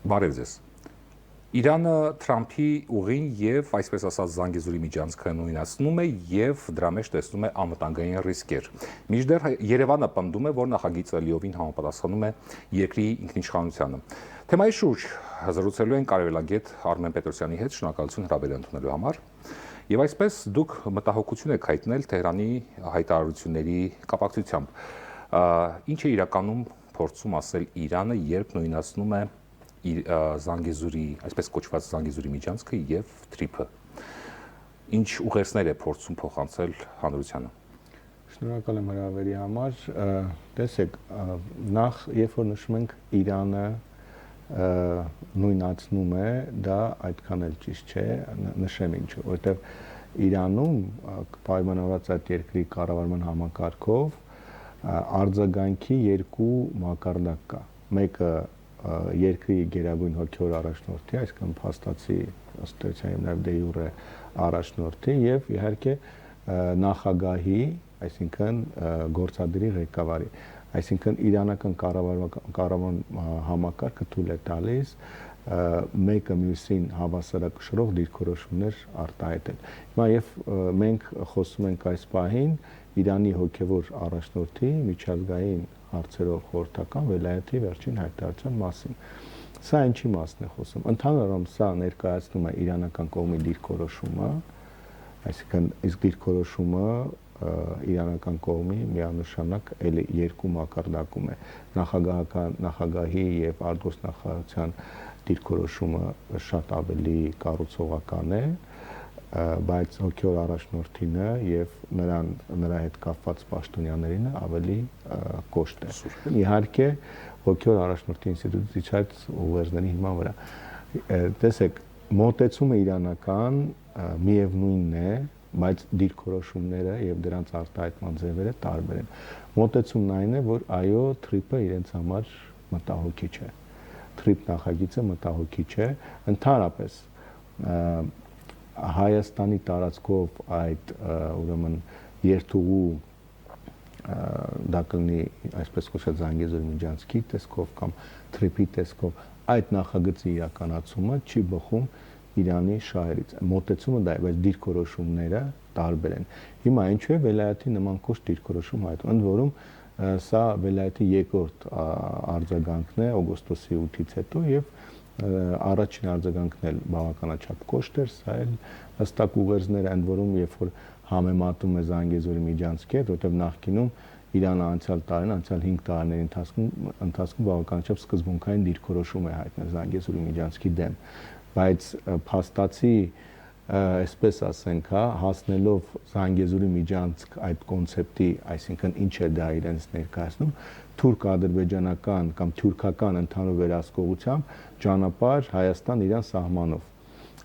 Բարև ձեզ։ Իրանը Թրամփի ուղին եւ այսպես ասած Զանգեզուրի միջանցքը նույնացնում է եւ դրա մեջ տեսնում է անվտանգային ռիսկեր։ Մինչդեռ Երևանը պնդում է, որ նախագիծը լիովին համապատասխանում է երկրի ինքնիշխանությանը։ Թեմայի շուրջ զրուցելու են կարևելագետ Արմեն Պետրոսյանի հետ, շնորհակալություն հրավեր ընդունելու համար։ Եվ այսպես դուք մտահոգություն եք հայտնել Թեհրանի հայտարարությունների կապակցությամբ։ Ինչ է իրականում փորձում ասել Իրանը, երբ նույնացնում է Զանգեզուրի, այսպես կոչված Զանգեզուրի միջանցքը եւ Թրիփը։ Ինչ ուղերձներ է փորձում փոխանցել հանրությանը։ Շնորհակալ եմ հրավերի համար։ Տեսեք, նախ երբ որ նշում ենք Իրանը նույնացնում է, դա այդքան էլ ճիշտ չէ, նշեմ ինչու, որովհետեւ Իրանում պայմանավորված այդ երկրի կառավարման համակարգով արձագանքի երկու մակարդակ կա։ Մեկը երկրի գերագույն հոգևոր առաջնորդի, այսինքն փաստացի ըստ էության եւ նաեւ դե յուրե առաջնորդի եւ իհարկե նախագահի, այսինքն գործադիրի ղեկավարի, այսինքն իրանական կառավարման համակարգը թույլ է տալիս մեկը մյուսին հավասարակշռող դիրքորոշումներ արտահայտել։ Հիմա եւ մենք խոսում ենք այս պահին Իրանի հոգևոր առաջնորդի միջազգային հարցերով խորհրդական վելայաթի վերջին հայտարարության մասին։ Սա ինչի մասն է խոսում։ Ընդհանրապես սա ներկայացնում է իրանական կողմի դիրքորոշումը, այսինքն իսկ դիրքորոշումը իրանական կողմի միանշանակ էլի երկու մակարդակում է։ Նախագահի եւ արտգործնախարարության դիրքորոշումը շատ ավելի կառուցողական է, բայց հոգևոր առաջնորդինը եւ նրա հետ կապված պաշտոնյաներին ավելի կոշտ է։ Իհարկե հոգևոր առաջնորդի ինստիտուտի իջած ուղերձների հիման վրա։ Տեսեք, մոտեցումը իրանական միևնույնն է, բայց դիրքորոշումները եւ դրանց արտահայտման ձևերը տարբեր են։ Մոտեցումն այն է, որ այո, Թրիփը իրենց համար մտահոգիչ է։ Թրիփ նախագիծը մտահոգիչ է, ընդհանրապես Հայաստանի տարածքով այդ ուրեմն երթուղու դա կլինի այսպես կոչված Զանգեզուրի միջանցքի տեսքով կամ Թրիփի տեսքով այդ նախագծի իրականացումը չի բխում Իրանի շահերից։ Մոտեցումը դա է, բայց դիրքորոշումները տարբեր են։ Հիմա ինչու է վելայաթի նման կոշտ դիրքորոշում հայտնում։ Ընդ որում սա վելայաթի երկրորդ արձագանքն է օգոստոսի 8-ից հետո եւ առաջին արձագանքն էլ բավականաչափ կոշտ էր, սա էլ հստակ ուղերձներ ընդ որում երբ որ համեմատում է Զանգեզուրի միջանցքի հետ, որտեղ նախկինում Իրանը անցյալ 5 տարիների ընթացքում բավականաչափ սկզբունքային դիրքորոշում է հայտնել Զանգեզուրի միջանցքի դեմ, բայց փաստացի այսպես ասենք, հասնելով Զանգեզուրի միջանցք այդ կոնցեպտի, այսինքն ինչ է դա իրենց ներկայացնում, թուրք-ադրբեջանական կամ թուրքական ընդհանուր վերահսկողությամբ ճանապարհ Հայաստան-Իրան սահմանով։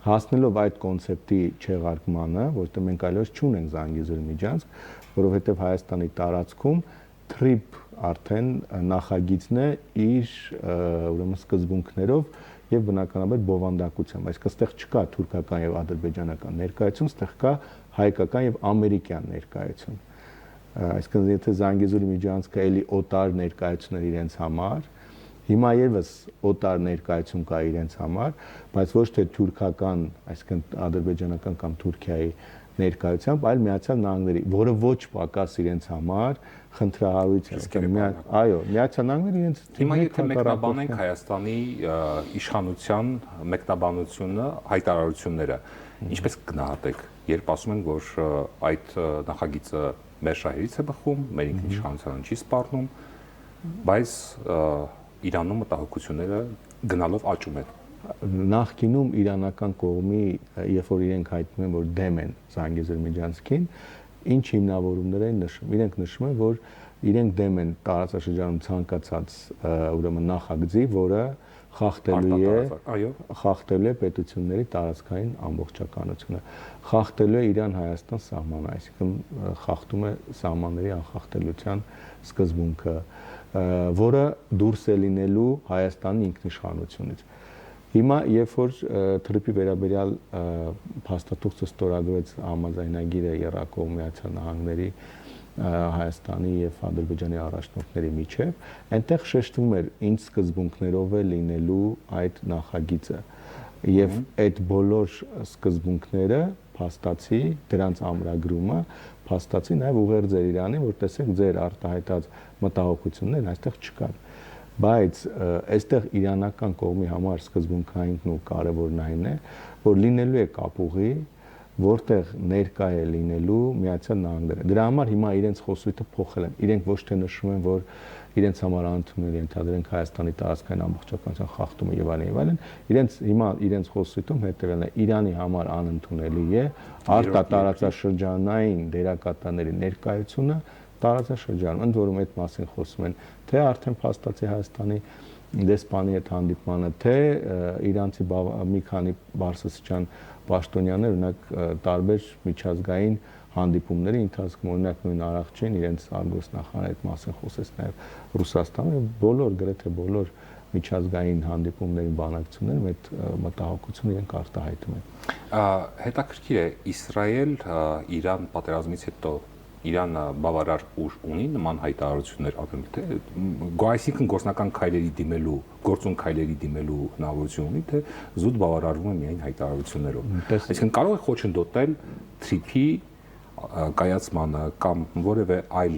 Հասնելով այդ կոնցեպտի չեղարկմանը, որտեղ մենք այլևս չունենք Զանգեզուրի միջանցք, որովհետև Հայաստանի տարածքում Թրիփ արդեն նախագիծն է իր ուրեմն սկզբունքներով եւ բնականաբար բովանդակությամբ, այսինքն այստեղ չկա թուրքական եւ ադրբեջանական ներկայություն, այստեղ կա հայկական եւ ամերիկյան ներկայություն։ Այսինքն եթե Զանգեզուրի միջանցքը էլի օտար ներկայություն էր իրենց համար, հիմա եւս օտար ներկայություն կա իրենց համար, բայց ոչ թե թուրքական, այսինքն ադրբեջանական կամ Թուրքիայի ներկայությամբ, այլ Միացյալ Նահանգների, որը ոչ պակաս իրենց համար խնդրահարույց է։ Այո, Միացյալ Նահանգները իրենց հիմա եթե մեկնաբանենք Հայաստանի իշխանության մեկնաբանությունը, հայտարարությունները, ինչպես կգնահատեք, երբ ասում են, որ այդ նախագիծը մեր շահերից է բխում, մեր ինքնիշխանությանը չի սպառնում, բայց Իրանում մտահոգությունները գնալով աճում են։ Նախկինում իրանական կողմի, երբ որ իրենք հայտնում են, որ դեմ են Զանգեզուրի միջանցքին, ինչ հիմնավորումներ են նշում։ Իրենք նշում են, որ իրենք դեմ են տարածաշրջանում ցանկացած ուրեմն նախագծի, որը խախտելու է պետությունների տարածքային ամբողջականությունը, խախտելու է Իրան-Հայաստան սահմանը, այսինքն խախտում է սահմանների անխախտելիության սկզբունքը, որը դուրս է լինելու Հայաստանի ինքնիշխանությունից։ Հիմա երբ որ Թրիփի վերաբերյալ փաստաթուղթը ստորագրեց համաձայնագիրը Եռակողմ Միացյալ Նահանգների Հայաստանի եւ Ադրբեջանի առաջնորդների միջև, այնտեղ շեշտվում էր ինչ սկզբունքներով է լինելու այդ նախագիծը եւ այդ բոլոր սկզբունքները փաստացի դրանց ամրագրումը փաստացի նաեւ ուղերձեր Իրանի, որ տեսեք ձեր արտահայտած մտահոգություններն այստեղ չկան, բայց այստեղ իրանական կողմի համար սկզբունքային ու կարևորն այն է, որ լինելու է կապուղի, որտեղ ներկա է լինելու Միացյալ Նահանգները։ Դրա համար հիմա իրենց խոսույթը փոխել են։ Իրենք ոչ թե նշում են, որ իրենց համար անընդունելի ենթադրենք Հայաստանի տարածքային ամբողջականության խախտումը եւ այլն, իրենց հիմա իրենց խոսույթում հետեւելն է Իրանի համար անընդունելի է արտատարածաշրջանային դերակատարների ներկայությունը տարածաշրջանում, ընդ որում այդ մասին խոսում են թե արդեն փաստացի Հայաստանի դեսպանի հետ հանդիպմանը, թե իրանցի մի քանի բարձրաստիճան պաշտոնյաներ, օրինակ տարբեր միջազգային հանդիպումների ընթացքում, օրինակ նույն Արաքչին իրենց արգոսնախարարի հետ մասին խոսեց նաև Ռուսաստանը, բոլոր գրեթե բոլոր միջազգային հանդիպումների բանակցություններում այդ մտահոգությունը իրենք արտահայտում են։ Հետաքրքիր է, Իսրայել-Իրան պատերազմից հետո Իրանը բավարար ուժ ունի նման հայտարարություններ ապրել, թե այսինքն գործնական քայլերի դիմելու, գործուն քայլերի դիմելու հնարավորություն ունի, թե զուտ բավարարվում է միայն հայտարարություններով։ Այսինքն կարող է խոչընդոտել թրիփի կայացմանը կամ որևէ այլ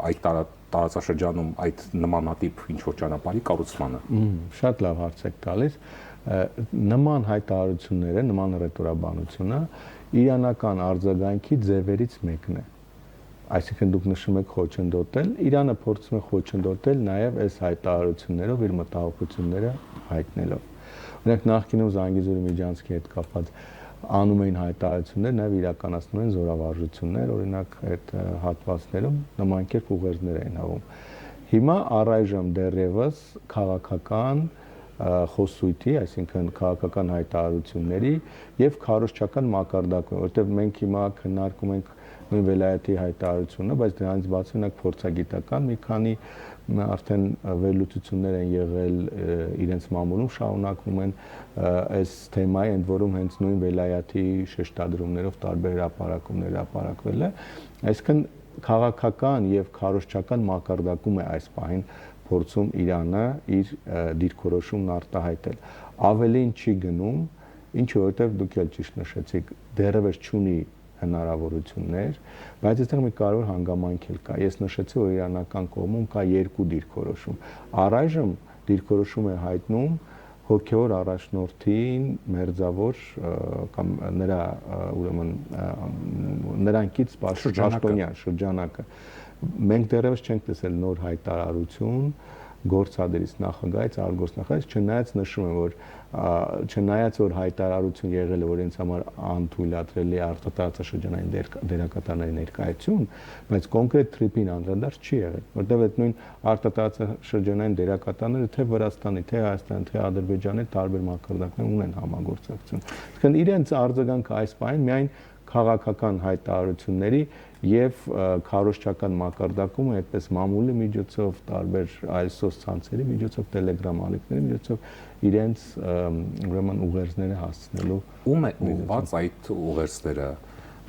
այդ տարածաշրջանում այդ նմանատիպ ինչ-որ ճանապարհի կառուցմանը։ Շատ լավ հարց եք տալիս։ Նման հայտարարությունները, նման ռետորաբանությունը իրանական արձագանքի ձևերից մեկն է։ Այսինքն դուք նշում եք խոչընդոտել, Իրանը փորձում է խոչընդոտել նաև այս հայտարարություններով իր մտահոգությունները հայտնելով։ Օրինակ նախկինում Զանգեզուրի Միջանցքի հետ կապված անում էին հայտարարություններ, նաև իրականացնում են զորավարժություններ, օրինակ այդ հատվածներում նման կերպ ուղերձներ էին հաղում։ Հիմա առայժմ դեռևս քաղաքական խոսույթի, այսինքն քաղաքական հայտարարությունների եւ քարոզչական մակարդակը, որտեղ մենք հիմա քննարկում ենք նույն վելայաթի հայտարարությունը, բայց դրանից բացի ունենք փորձագիտական մի քանի արդեն վերլուծություններ են եղել իրենց մամուլում, շարունակվում են այս թեմայի, ընդ որում հենց նույն վելայաթի շեշտադրումներով տարբեր հրապարակումներ հրապարակվել է, այսինքն քաղաքական եւ քարոզչական մակարդակում է այս պահին փորձում Իրանը իր դիրքորոշումն արտահայտել։ Ավելին չի գնում, ինչը որովհետեւ դուք էլ ճիշտ նշեցիք, դեռևս չունի հնարավորություններ, բայց այստեղ մի կարևոր հանգամանք էլ կա։ Ես նշեցի, որ իրանական կողմում կա երկու դիրքորոշում։ Առայժմ դիրքորոշում է հայտնում հոգևոր առաջնորդին մերձավոր կամ նրա ուրեմն նրանքից պաշտոնյան շրջանակը։ Մենք դեռևս չենք տեսել նոր հայտարարություն գործադրից նախագահից, արգոսնախարարից, չնայած նշում եմ, որ չնայած որ հայտարարություն եղել է, որ ինձ համար անթույլատրելի արտատարածաշրջանային դերակատարների ներկայություն, բայց կոնկրետ թրիփին անդրադարձ չի եղել, որտեղ այդ նույն արտատարածաշրջանային դերակատարները թե Վրաստանի, թե Հայաստանի, թե Ադրբեջանի տարբեր մակարդակներ ունեն համագործակցություն։ Այսինքն իրենց արձագանքը այս պահին միայն քաղաքական հայտարարությունների եւ քարոզչական մակարդակում է այդպես մամուլի միջոցով, տարբեր այլ սոցցանցերի միջոցով, Telegram ալիքների միջոցով իրենց ուրեմն ուղերձները հասցնելու։ Ում է ուղղված այդ ուղերձները,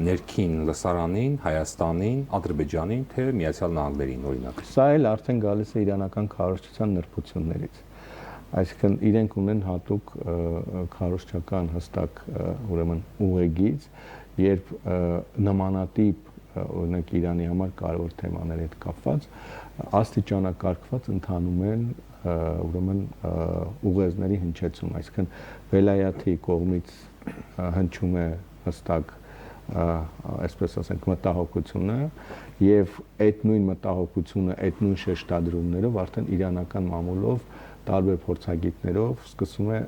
ներքին լսարանին, Հայաստանին, Ադրբեջանին, թե Միացյալ Նահանգներին օրինակ։ Սա էլ արդեն գալիս է իրանական քարոզչության նրբություններից։ Այսինքն իրենք ունեն հատուկ քարոզչական հստակ ուրեմն ուղեգիծ, երբ նմանատիպ օրինակ Իրանի համար կարևոր թեմաների հետ կապված աստիճանակարգված ընթանում են ուրեմն ուղերձների հնչեցում, այսինքն վելայաթի կողմից հնչում է հստակ այսպես ասենք մտահոգությունը եւ այդ նույն մտահոգությունը, այդ նույն շեշտադրումներով արդեն իրանական մամուլով տարբեր փորձագետներով սկսում է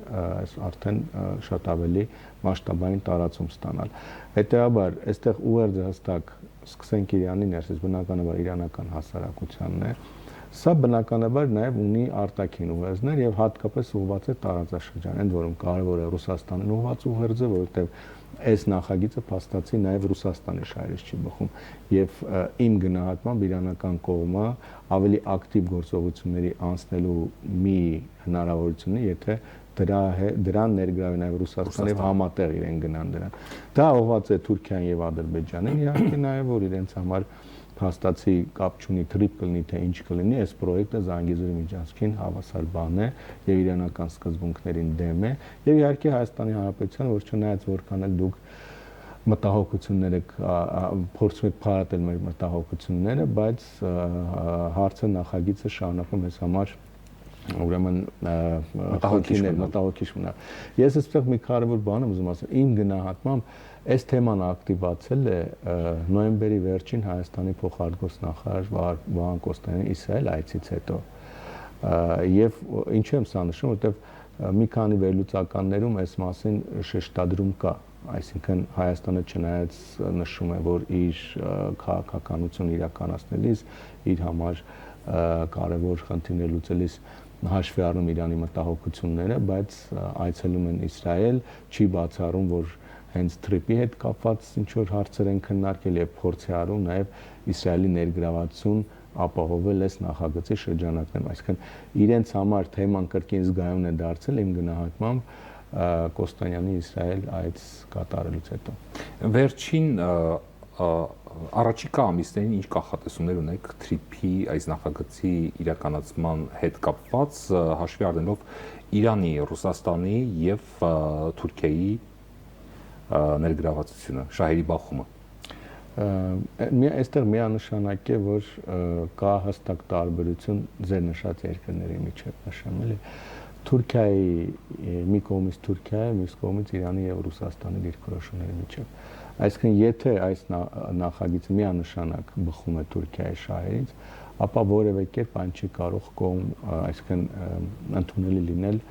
արդեն շատ ավելի մասշտաբային տարածում ստանալ։ Հետեւաբար, այստեղ ուղերձը հստակ սկսենք Իրանի ներսից, բնականաբար իրանական հասարակությանն է։ Սա բնականաբար նաև ունի արտաքին ուղերձներ եւ հատկապես ուղղված է տարածաշրջան, ընդ որում կարևոր է Ռուսաստանին ուղղված ուղերձը, որովհետեւ այս նախագիծը փաստացի նաև Ռուսաստանի շահերից չի բխում եւ իմ գնահատմամբ իրանական կողմը ավելի ակտիվ գործողությունների անցնելու մի հնարավորություն է, եթե դրան ներգրավի նաև Ռուսաստանը եւ համատեղ իրեն գնան դրան։ Դա ուղղված է Թուրքիան եւ Ադրբեջանին, իհարկե նաև որ իրենց համար փաստացի կապ չունի թրիպ կլինի թե ինչ կլինի, այս պրոյեկտը Զանգեզուրի միջանցքին հավասար բան է եւ իրանական սկզբունքներին դեմ է եւ իհարկե Հայաստանի Հանրապետության, որ չնայած որքան էլ դուք մտահոգություններ եք փորձում եք փարատել մեր մտահոգությունները, բայց հարցը նախագիծը շարունակում է համար ուրեմն մտահոգիչ մնա։ Ես այստեղ մի կարևոր բան եմ ուզում ասել, իմ գնահատմամբ այս թեման ակտիվացել է նոյեմբերի վերջին Հայաստանի փոխարտգործնախարար Վահան Կոստանյանի Իսրայել այցից հետո։ Եվ ինչու եմ սա նշում, որովհետև մի քանի վերլուծականներում այս մասին շեշտադրում կա, այսինքն Հայաստանը չնայած նշում է, որ իր քաղաքականություն իրականացնելիս իր համար կարևոր խնդիրներ լուծելիս հաշվի առնում Իրանի մտահոգությունները, բայց այցելում են Իսրայել, չի բացառում, որ հենց թրիպի հետ կապված ինչ որ հարցեր են քննարկել եւ փորձի առում նաեւ Իսրայելի ներգրավվածություն ապահովել այս նախագծի շրջանակներում, այսինքն իրենց համար թեման կրկին զգայուն է դարձել իմ գնահատմամբ Կոստանյանի Իսրայել այց կատարելուց հետո։ Վերջին առաջիկա ամիսներին ինչ կանխատեսումներ ունեք թրիփի այս նախագծի իրականացման հետ կապված, հաշվի առնելով Իրանի, Ռուսաստանի եւ Թուրքիայի ներգրավվածությունը, շահերի բախումը։ Այստեղ միանշանակ է, որ կա հստակ տարբերություն ձեր նշած երկրների միջև, նշեմ էլի։ Թուրքիայի մի կողմից Թուրքիայի, մյուս կողմից Իրանի եւ Ռուսաստանի դիրքորոշումների միջև։ Այսինքն եթե այս նախագիծը միանշանակ բխում է Թուրքիայի շահերից, ապա որևէ կերպ այն չի կարող կողմ, այսինքն ընդունելի լինել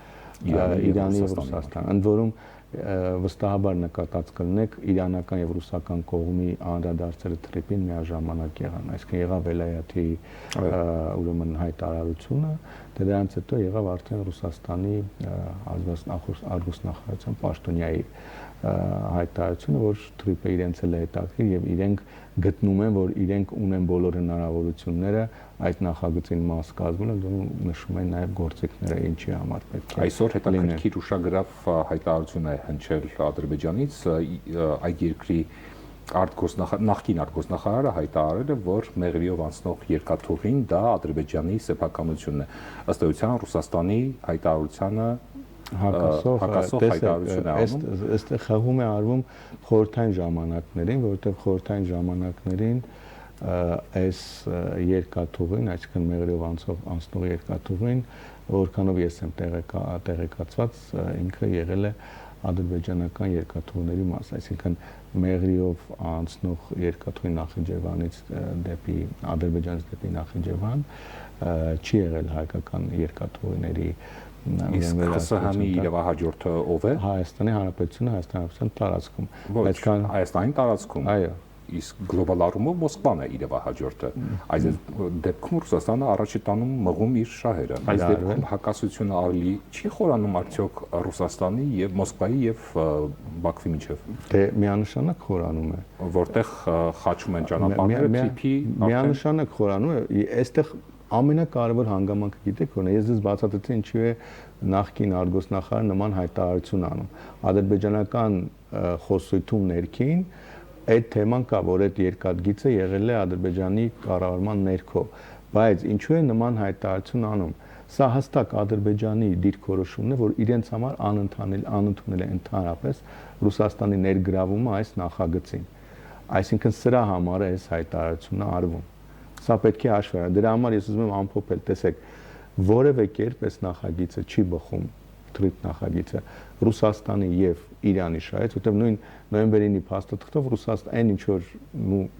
Իրանի եւ Ռուսաստանի։ Ընդ որում վստահաբար նկատած կլինեք իրանական եւ ռուսական կողմի անդրադարձերը թրիփին միաժամանակ եղան, այսինքն եղավ Վելայաթի ուրեմն հայտարարությունը, դրանից հետո եղավ արդեն Ռուսաստանի արտգործնախարարության պաշտոնյայի հայտարարությունը, որ թրիփը իրենց էլ է հետաքրքիր եւ իրենք գտնում են, որ իրենք ունեն բոլոր հնարավորությունները այդ նախագծին մաս կազմելու, նշում են նաեւ գործիքները ինչի համար պետք է։ Այսօր հետաքրքիր ուշագրավ հայտարարություն է հնչել Ադրբեջանից, այդ երկրի նախկին արտգործնախարարը հայտարարել է, որ մեղրիով անցնող երկաթուղին դա Ադրբեջանի սեփականությունն է։ Ըստ էության Ռուսաստանի հայտարարությանը հակասող հայտարարություն է անում։ Այստեղ խաղում է արվում խորհրդային ժամանակներին, որովհետև խորհրդային ժամանակներին այս երկաթուղին, այսինքն մեղրիով անցնող երկաթուղին, որքանով ես եմ տեղեկացված, ինքը եղել է ադրբեջանական երկաթուղների մաս, այսինքն մեղրիով անցնող երկաթուղի Նախիջևանից դեպի Ադրբեջանից դեպի Նախիջևան չի եղել հայկական երկաթուղիների իսկ ԽՍՀՄ-ի իրավահաջորդը ով է։ Հայաստանի Հանրապետությունը, Հայաստանի Հանրապետության տարածքում։ Բայց Հայաստանի տարածքում։ Այո։ Իսկ գլոբալ առումով Մոսկվան է իրավահաջորդը։ Այս դեպքում Ռուսաստանը առաջի տանում մղում իր շահերը։ Այս դեպքում հակասությունը ավելի չի խորանում արդյոք Ռուսաստանի եւ Մոսկվայի եւ Բաքվի միջև։ Դե միանշանակ խորանում է։ Որտեղ խաչում են ճանապարհները թիփի միանշանակ խորանում է։ Այստեղ ամենակարևոր հանգամանքը գիտեք ո՞րն է։ Ես դες բացատրեցի ինչու է նախկին արտգործնախարարը նման հայտարարություն անում։ Ադրբեջանական խոսույթում ներքին այդ թեման կա, որ այդ երկաթգիծը եղել է Ադրբեջանի կառավարման ներքո, բայց ինչու է նման հայտարարություն անում։ Սա հստակ Ադրբեջանի դիրքորոշումն է, որ իրենց համար անընդունել է ընդհանրապես Ռուսաստանի ներգրավումը այս նախագծին։ Այսինքն սրա համար է այս հայտարարությունը արվում։ Սա պետք է հաշվի առնել։ Դրա համար ես ուզում եմ ամփոփել, տեսեք, որևէ կերպ այս նախագիծը չի բխում, թրիփ նախագիծը Ռուսաստանի եւ Իրանի շահից, որտեղ նույն նոյեմբերի փաստաթղթով Ռուսաստան այն ինչ որ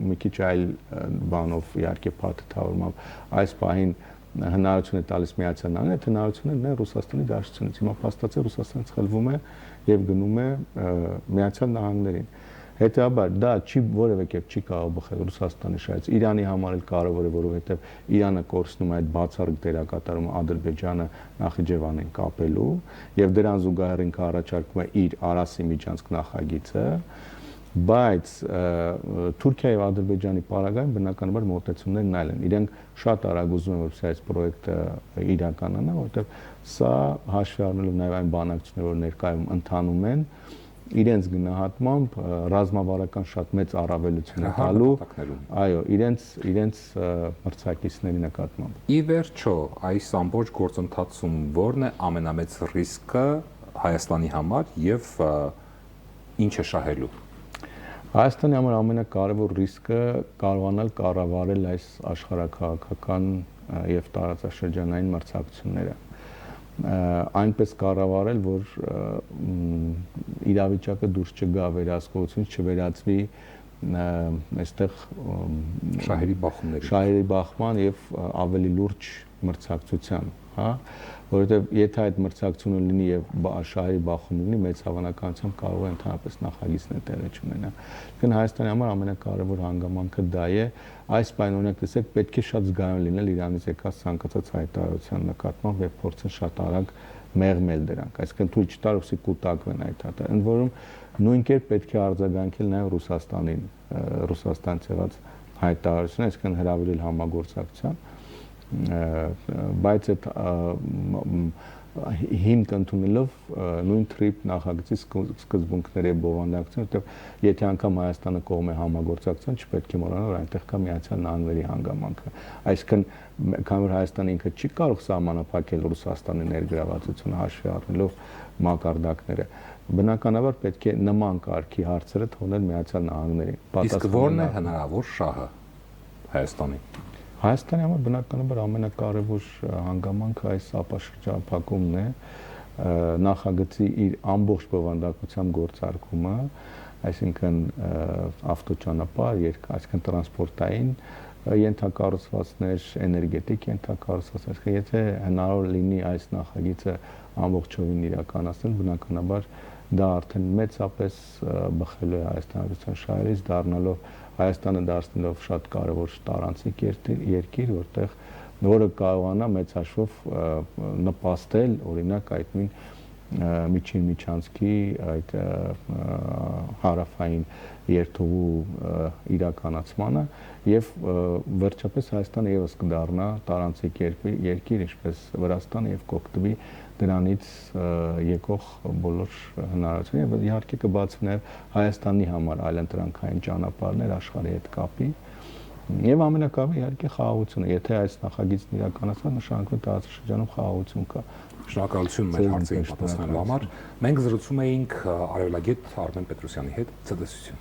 մի քիչ այլ բանով իհարկե փաթեթավորմամբ այս պահին հնարավորություն է տալիս Միացյալ Նահանգները, այդ հնարավորությունն է Ռուսաստանի դաշնությունից։ Հիմա փաստացի Ռուսաստանից խլվում է եւ գնում է Միացյալ Նահանգներին։ Հետաբար դա չի որևէ կերպ չի կարող բխել Ռուսաստանի շահից։ Իրանի համար էլ կարևոր է, որովհետև Իրանը կորցնում է այդ բացառիկ դերակատարումը Ադրբեջանը Նախիջևանին կապելու եւ դրան զուգահեռ ինքը առաջարկում է իր Արասի միջանցք նախագիծը, բայց Թուրքիայի եւ Ադրբեջանի պարագայում բնականաբար մոտեցումներն այլ են։ Իրենք շատ արագ ուզում են որպեսզի այս պրոյեկտը իրականանա, որովհետեւ սա հաշվի առնելով նաեւ այն բանակցությունները, որ ներկայում ընթանում են, իրենց գնահատմամբ ռազմավարական շատ մեծ առավելություն է տալու, այո, իրենց մրցակիցների նկատմամբ։ Ի վերջո, այս ամբողջ գործընթացում ո՞րն է ամենամեծ ռիսկը Հայաստանի համար եւ ինչ է շահելու։ Հայաստանի համար ամենակարևոր ռիսկը կարողանալ կառավարել այս աշխարհաքաղաքական եւ տարածաշրջանային մրցակցությունները։ Այնպես կառավարել, որ իրավիճակը դուրս չգա վերահսկողությունից, չվերածվի այստեղ շահերի բախման եւ ավելի լուրջ մրցակցության, հա, որովհետեւ եթե այդ մրցակցությունը լինի եւ շահերի բախում լինի, մեծ հավանականությամբ կարող է ընդհանրապես նախագիծներ տեղի չունենա։ Այսինքն Հայաստանի համար ամենակարևոր հանգամանքը դա է։ Այս պայն օրինակ տեսեք, պետք է շատ զգայուն լինել Իրանից եկած ցանկացած հայտարարության նկատմամբ եւ փորձեն շատ արագ մեղմել դրանք, այսինքն թույլ չտալ, որպեսզի կուտակվեն այդ հատը։ Ընդ որում նույն կերպ պետք է արձագանքել նաեւ Ռուսաստանին, Ռուսաստանից եղած հայտարարությունը, այսինքն հրավիրել համագործակցության, բայց այդ հիմք ընդունելով նույն թրիպ նախագծի սկզբունքների բովանդակություն, որտեղ եթե անգամ Հայաստանը կողմ է համագործակցության, չպետք է մոռանալ, որ այնտեղ կա Միացյալ Նահանգների հանգամանքը։ Այսինքն, քանի որ Հայաստանը ինքը չի կարող սահմանափակել Ռուսաստանի ներգրավվածությունը հաշվի առնելով մակարդակները, բնականաբար պետք է նման կարգի հարցերը թողնել Միացյալ Նահանգներին։ Իսկ ո՞րն է հնարավոր շահը Հայաստանի։ Հայաստանի համար բնականաբար ամենակարևոր հանգամանքը այս ապաշրջափակումն է, նախագծի իր ամբողջ բովանդակությամբ գործարկումը, այսինքն ավտոճանապարհ, այսինքն տրանսպորտային ենթակառուցվածքներ, էներգետիկ ենթակառուցվածքներ, եթե հնարավոր լինի այս նախագիծը ամբողջովին իրականացնել, բնականաբար դա արդեն մեծապես բխելու է Հայաստանի Հանրապետության շահերից, դառնալով Հայաստանը դարձնելով շատ կարևոր տարանցիկ երկիր, որը կարողանա մեծ հաշվով նպաստել օրինակ այդ նույն միջին միջանցքի այդ հարավային երթուղու իրականացմանը եւ վերջապես Հայաստանը եւս կդառնա տարանցիկ երկիր, ինչպես Վրաստանը եւ կօգտվի դրանից եկող բոլոր հնարավորությունները եւ իհարկե կբացվի նաեւ Հայաստանի համար այլընտրանքային ճանապարհներ աշխարհի հետ կապի եւ ամենակարևորը իհարկե խաղաղությունը, եթե այս նախագիծն իրականացվի, նշանակում է տարածաշրջանում խաղաղություն կա։ Շնորհակալություն մեր հարցին պատասխանելու համար։ Մենք զրուցում էինք արևելագետ Արմեն Պետրոսյանի հետ։ Ցտեսություն։